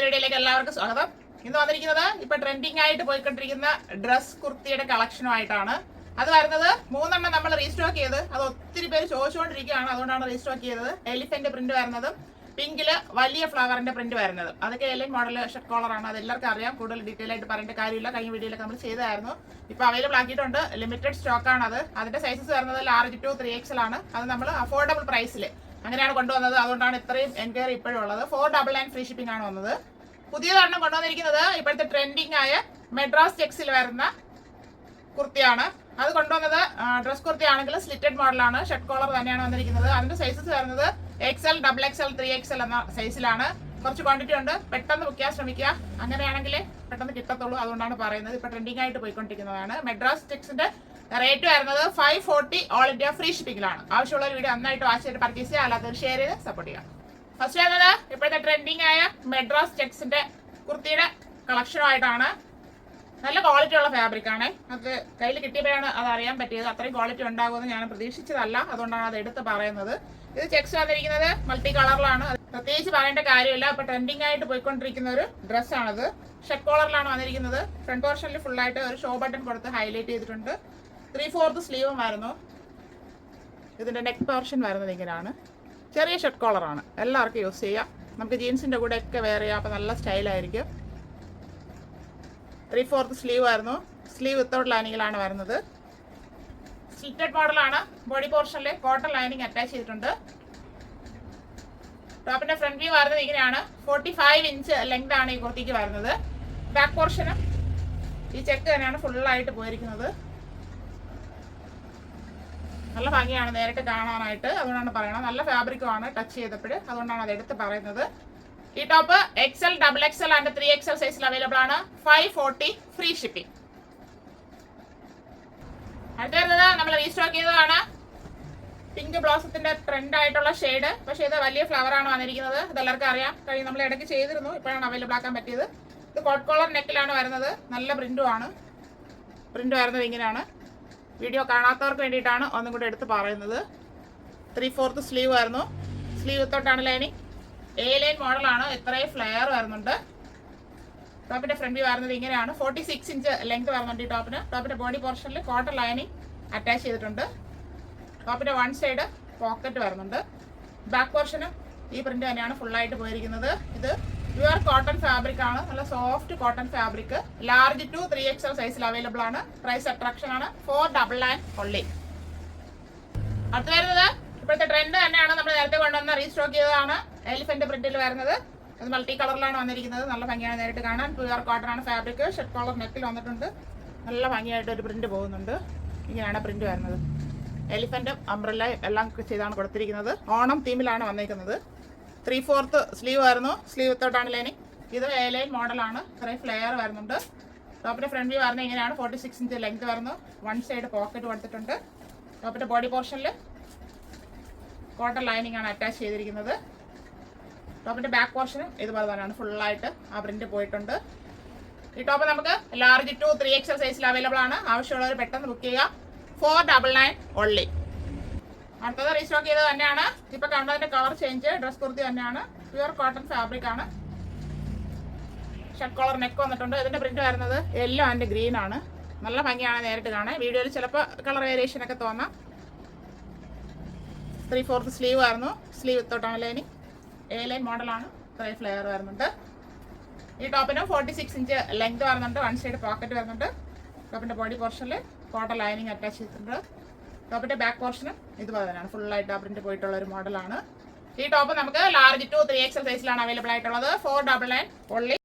വീഡിയോയിലേക്ക് എല്ലാവർക്കും സ്വാഗതം. ഇന്ന് വന്നിരിക്കുന്നത് ഇപ്പൊ ട്രെൻഡിങ് ആയിട്ട് പോയിക്കൊണ്ടിരിക്കുന്ന ഡ്രസ് കുർത്തിയുടെ കളക്ഷനുമായിട്ടാണ്. അത് വരുന്നത് 3 നമ്മൾ റീസ്റ്റോക്ക് ചെയ്ത് അത് ഒത്തിരി പേര് ചോദിച്ചുകൊണ്ടിരിക്കുകയാണ്, അതുകൊണ്ടാണ് റീസ്റ്റോക്ക് ചെയ്തത്. എലിഫന്റ് പ്രിന്റ് വരുന്നതും പിങ്കില് വലിയ ഫ്ലവറിന്റെ പ്രിന്റ് വരുന്നത് അതൊക്കെ എലിൻ മോഡൽ ഷർട്ട് കോളറാണ്. അത് എല്ലാവർക്കും അറിയാം, കൂടുതൽ ഡീറ്റെയിൽ ആയിട്ട് പറയേണ്ട കാര്യമില്ല. കഴിഞ്ഞ വീഡിയോയിലൊക്കെ നമ്മൾ ചെയ്തായിരുന്നു. ഇപ്പൊ അവൈലബിൾ ആക്കിയിട്ടുണ്ട്, ലിമിറ്റഡ് സ്റ്റോക്ക് ആണ് അത്. അതിന്റെ സൈസസ് വരുന്നത് ലാർജ് ടു 3XL ആണ്. അത് നമ്മൾ അഫോർഡബിൾ പ്രൈസിൽ അങ്ങനെയാണ് കൊണ്ടുവന്നത്, അതുകൊണ്ടാണ് ഇത്രയും എൻക്വയറി ഇപ്പോഴും ഉള്ളത്. 499 ഫ്രീ ഷിപ്പിംഗ് ആണ് വന്നത്. പുതിയതാണ് കൊണ്ടുവന്നിരിക്കുന്നത് ഇപ്പോഴത്തെ ട്രെൻഡിങ് ആയ മെഡ്രാസ് ചെക്സിൽ വരുന്ന കുർത്തിയാണ്. അത് കൊണ്ടുവന്നത് ഡ്രസ് കുർത്തി ആണെങ്കിൽ സ്ലിറ്റഡ് മോഡലാണ്, ഷർട്ട് കോളർ തന്നെയാണ് വന്നിരിക്കുന്നത്. അതിന്റെ സൈസസ് വരുന്നത് XL, XXL, 3XL എന്ന സൈസിലാണ്. കുറച്ച് ക്വാണ്ടിറ്റി ഉണ്ട്, പെട്ടെന്ന് ബുക്ക് ചെയ്യാൻ ശ്രമിക്കുക, അങ്ങനെയാണെങ്കിൽ പെട്ടെന്ന് കിട്ടത്തുള്ളൂ. അതുകൊണ്ടാണ് പറയുന്നത്. ഇപ്പൊ ട്രെൻഡിങ് ആയിട്ട് പോയിക്കൊണ്ടിരിക്കുന്നതാണ്. മെഡ്രാസ് ചെക്സിന്റെ റേറ്റ് വരുന്നത് 540 ഓൾ ഇന്ത്യ ഫ്രീ ഷിപ്പിംഗിലാണ്. ആവശ്യമുള്ള വീഡിയോ നന്നായിട്ട് വാച്ച് ചെയ്ത് പർച്ചേസ് ചെയ്യുക, അല്ലാത്തവർ ഷെയർ ചെയ്ത് സപ്പോർട്ട് ചെയ്യുക. ഫസ്റ്റ് വരുന്നത് ഇപ്പോഴത്തെ ട്രെൻഡിങ് ആയ മെഡ്രാസ് ചെക്സിന്റെ കുർത്തിയുടെ കളക്ഷനുമായിട്ടാണ്. നല്ല ക്വാളിറ്റി ഉള്ള ഫാബ്രിക് ആണ്. അത് കയ്യിൽ കിട്ടിയപ്പോഴാണ് അത് അറിയാൻ പറ്റിയത്. അത്രയും ക്വാളിറ്റി ഉണ്ടാകുമെന്ന് ഞാൻ പ്രതീക്ഷിച്ചതല്ല, അതുകൊണ്ടാണ് അത് എടുത്ത് പറയുന്നത്. ഇത് ചെക്സ് വന്നിരിക്കുന്നത് മൾട്ടി കളറിലാണ്. പ്രത്യേകിച്ച് പറയേണ്ട കാര്യമില്ല, ഇപ്പൊ ട്രെൻഡിങ് ആയിട്ട് പോയിക്കൊണ്ടിരിക്കുന്ന ഒരു ഡ്രസ്സാണിത്. ഷർട്ട് കോളറിലാണ് വന്നിരിക്കുന്നത്. ഫ്രണ്ട് പോർഷനിൽ ഫുൾ ആയിട്ട് ഒരു ഷോ ബട്ടൺ കൊടുത്ത് ഹൈലൈറ്റ് ചെയ്തിട്ടുണ്ട്. 3/4 സ്ലീവും വരുന്നു. ഇതിന്റെ നെക്ക് പോർഷൻ വരുന്നത് ഇങ്ങനെയാണ്. ചെറിയ ഷർട്ട് കോളറാണ്, എല്ലാവർക്കും യൂസ് ചെയ്യാം. നമുക്ക് ജീൻസിന്റെ കൂടെ ഒക്കെ വെയർ ചെയ്യാം, അപ്പൊ നല്ല സ്റ്റൈലായിരിക്കും. 3/4 സ്ലീവ് വരുന്നു. സ്ലീവ് വിത്തൗട്ട് ലൈനിങ്ങിലാണ് വരുന്നത്. സ്ലിറ്റഡ് മോഡലാണ്. ബോഡി പോർഷനിൽ കോട്ടൺ ലൈനിങ് അറ്റാച്ച് ചെയ്തിട്ടുണ്ട്. ടോപ്പിന്റെ ഫ്രണ്ട് വ്യൂ വരുന്നത് ഇങ്ങനെയാണ്. 45 ഇഞ്ച് ലെങ്ത് ആണ് ഈ കുർത്തിക്ക് വരുന്നത്. ബാക്ക് പോർഷനും ഈ ചെക്ക് തന്നെയാണ് ഫുള്ളായിട്ട് പോയിരിക്കുന്നത്. നല്ല ഭംഗിയാണ് നേരിട്ട് കാണാനായിട്ട്, അതുകൊണ്ടാണ് പറയണത്. നല്ല ഫാബ്രിക്കും ആണ് ടച്ച് ചെയ്തപ്പോൾ, അതുകൊണ്ടാണ് അത് എടുത്ത് പറയുന്നത്. ഈ top XL, XXL and 3XL സൈസിൽ അവൈലബിൾ ആണ്. 540 ഫ്രീ ഷിപ്പിംഗ്. അടുത്ത വരുന്നത് നമ്മൾ റീസ്റ്റോക്ക് ചെയ്തതാണ്. പിങ്ക് ബ്ലോസത്തിന്റെ ട്രെൻഡ് ആയിട്ടുള്ള ഷെയ്ഡ്, പക്ഷേ ഇത് വലിയ ഫ്ലവർ ആണ് വന്നിരിക്കുന്നത്. ഇത് എല്ലാവർക്കും അറിയാം, കഴിഞ്ഞ് നമ്മൾ ഇടയ്ക്ക് ചെയ്തിരുന്നു, ഇപ്പോഴാണ് അവൈലബിൾ ആക്കാൻ പറ്റിയത്. ഇത് കോട്ട് കോളർ നെക്കിലാണ് വരുന്നത്. നല്ല പ്രിന്റും ആണ്. പ്രിന്റ് വരുന്നത് ഇങ്ങനെയാണ്. വീഡിയോ കാണാത്തവർക്ക് വേണ്ടിയിട്ടാണ് ഒന്നും കൂടെ എടുത്ത് പറയുന്നത്. 3/4 സ്ലീവ് വരുന്നു. സ്ലീവ് വിത്തോട്ടാണ് ലൈനിങ്. ലൈൻ മോഡലാണ്. ഇത്രയും ഫ്ലെയർ വരുന്നുണ്ട്. ടോപ്പിന്റെ ഫ്രണ്ട് വ്യൂ വരുന്നത് ഇങ്ങനെയാണ്. 46 ഇഞ്ച് ലെങ്ത് വരുന്നുണ്ട് ഈ ടോപ്പിന്. ടോപ്പിന്റെ ബോഡി പോർഷനിൽ കോട്ടൺ ലൈനിങ് അറ്റാച്ച് ചെയ്തിട്ടുണ്ട്. ടോപ്പിന്റെ വൺ സൈഡ് പോക്കറ്റ് വരുന്നുണ്ട്. ബാക്ക് പോർഷനും ഈ പ്രിന്റ് തന്നെയാണ് ഫുള്ളായിട്ട് പോയിരിക്കുന്നത്. ഇത് പ്യുവർ കോട്ടൺ ഫാബ്രിക് ആണ്. നല്ല soft cotton fabric. Large to 3XL സൈസിൽ അവൈലബിൾ ആണ്. പ്രൈസ് അട്രാക്ഷൻ ആണ്. 499 only. അടുത്ത് വരുന്നത് ഇപ്പോഴത്തെ ട്രെൻഡ് തന്നെയാണ്. നമ്മൾ നേരത്തെ കൊണ്ടുവന്ന റീസ്റ്റോക്ക് ചെയ്തതാണ്. എലിഫന്റ് പ്രിന്റിൽ വരുന്നത്. അത് മൾട്ടി കളറിലാണ് വന്നിരിക്കുന്നത്. നല്ല ഭംഗിയാണ് നേരിട്ട് കാണാൻ. പ്യുവർ കോട്ടൺ ആണ് ഫാബ്രിക്. ഷർട്ട് കോളർ നെക്കിൽ വന്നിട്ടുണ്ട്. നല്ല ഭംഗിയായിട്ട് ഒരു പ്രിന്റ് പോകുന്നുണ്ട്. ഇങ്ങനെയാണ് പ്രിന്റ് വരുന്നത്. എലിഫന്റും അംബ്രല്ല എല്ലാം ചെയ്താണ് കൊടുത്തിരിക്കുന്നത്. ഓണം തീമിലാണ് വന്നിരിക്കുന്നത്. 3/4 സ്ലീവ് വരുന്നു. സ്ലീവ് വിത്തോട്ടാണ് ലൈനിങ്. ഇത് ലൈൻ മോഡലാണ്. ഇത്രയും ഫ്ലെയർ വരുന്നുണ്ട്. ടോപ്പിന്റെ ഫ്രണ്ട് വ്യൂ വരുന്നത് ഇങ്ങനെയാണ്. 46 ഇഞ്ച് ലെങ്ത് വരുന്നു. വൺ സൈഡ് പോക്കറ്റ് കൊടുത്തിട്ടുണ്ട്. ടോപ്പിന്റെ ബോഡി പോർഷനിൽ കോട്ടൺ ലൈനിങ് ആണ് അറ്റാച്ച് ചെയ്തിരിക്കുന്നത്. ടോപ്പിന്റെ ബാക്ക് പോർഷനും ഇതുപോലെ തന്നെയാണ്. ഫുള്ളായിട്ട് ആ പ്രിന്റ് പോയിട്ടുണ്ട്. ഈ ടോപ്പ് നമുക്ക് ലാർജ് ടു 3XL സൈസിൽ അവൈലബിൾ ആണ്. ആവശ്യമുള്ളവർ പെട്ടെന്ന് ബുക്ക് ചെയ്യുക. 499 only. അടുത്തത് റീസ്റ്റോക്ക് ചെയ്തത് തന്നെയാണ്. ഇപ്പൊ കണ്ടതിന്റെ കളർ ചേഞ്ച്. ഡ്രസ് കുർത്തി തന്നെയാണ്. പ്യുവർ കോട്ടൺ ഫാബ്രിക് ആണ്. ഷർട്ട് കോളർ നെക്ക് വന്നിട്ടുണ്ട്. ഇതിന്റെ പ്രിന്റ് വരുന്നത് യെല്ലോ ആൻഡ് ഗ്രീൻ ആണ്. നല്ല ഭംഗിയാണ് നേരിട്ട് കാണാൻ. വീഡിയോയിൽ ചിലപ്പോൾ കളർ വേരിയേഷൻ ഒക്കെ തോന്നാം. 3/4 സ്ലീവ് വരുന്നു. സ്ലീവ് വിത്തോട്ടാണ് ലൈനിങ്. ലൈൻ മോഡലാണ്. ഇത്രയും ഫ്ലെയർ വരുന്നുണ്ട്. ഈ ടോപ്പിന് 46 ഇഞ്ച് ലെങ്ത് വരുന്നുണ്ട്. വൺ സൈഡ് പോക്കറ്റ് വരുന്നുണ്ട്. ടോപ്പിന്റെ ബോഡി പോർഷനിൽ കോട്ടൺ ലൈനിങ് അറ്റാച്ച് ചെയ്തിട്ടുണ്ട്. ടോപ്പിന്റെ ബാക്ക് പോർഷനും ഇതുപോലെ തന്നെയാണ്. ഫുള്ളായിട്ട് ആ പ്രിന്റ് പോയിട്ടുള്ള ഒരു മോഡലാണ്. ഈ ടോപ്പ് നമുക്ക് ലാർജ് ടു 3XL സൈസിലാണ് അവൈലബിൾ ആയിട്ടുള്ളത്. 499 only.